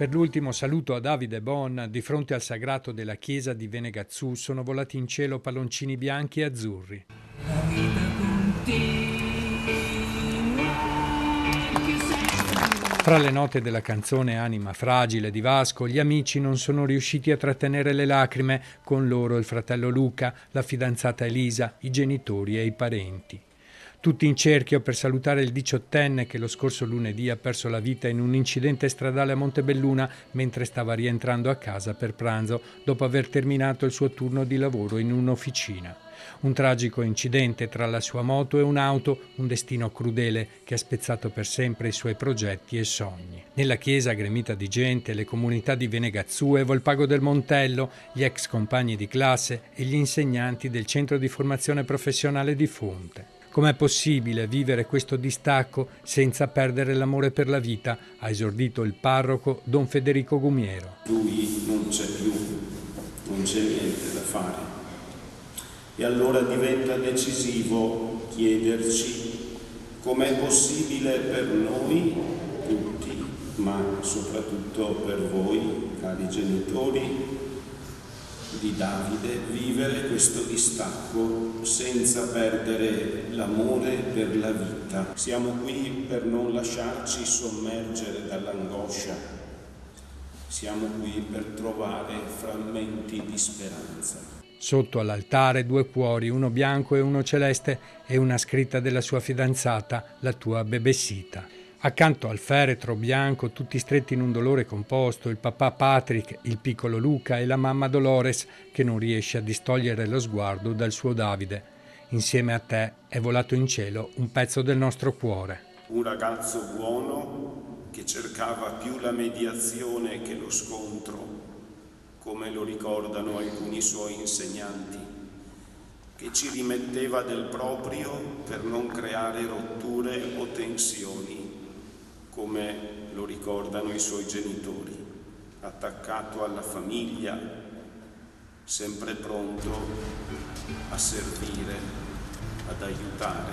Per l'ultimo saluto a Davide Bon, di fronte al sagrato della chiesa di Venegazzù sono volati in cielo palloncini bianchi e azzurri. La vita continua, che sei. Tra le note della canzone Anima fragile di Vasco, gli amici non sono riusciti a trattenere le lacrime, con loro il fratello Luca, la fidanzata Elisa, i genitori e i parenti. Tutti in cerchio per salutare il diciottenne che lo scorso lunedì ha perso la vita in un incidente stradale a Montebelluna mentre stava rientrando a casa per pranzo dopo aver terminato il suo turno di lavoro in un'officina. Un tragico incidente tra la sua moto e un'auto, un destino crudele che ha spezzato per sempre i suoi progetti e sogni. Nella chiesa gremita di gente, le comunità di Venegazzù e Volpago del Montello, gli ex compagni di classe e gli insegnanti del centro di formazione professionale di Fonte. Com'è possibile vivere questo distacco senza perdere l'amore per la vita? Ha esordito il parroco Don Federico Gumiero. Lui non c'è più, non c'è niente da fare. E allora diventa decisivo chiederci com'è possibile per noi tutti, ma soprattutto per voi, cari genitori, di Davide, vivere questo distacco senza perdere l'amore per la vita. Siamo qui per non lasciarci sommergere dall'angoscia. Siamo qui per trovare frammenti di speranza. Sotto all'altare 2 cuori, uno bianco e uno celeste, e una scritta della sua fidanzata, la tua bebesita. Accanto al feretro bianco, tutti stretti in un dolore composto, il papà Patrick, il piccolo Luca e la mamma Dolores, che non riesce a distogliere lo sguardo dal suo Davide. Insieme a te è volato in cielo un pezzo del nostro cuore. Un ragazzo buono che cercava più la mediazione che lo scontro, come lo ricordano alcuni suoi insegnanti, che ci rimetteva del proprio per non creare rotture o tensioni, come lo ricordano i suoi genitori, attaccato alla famiglia, sempre pronto a servire, ad aiutare.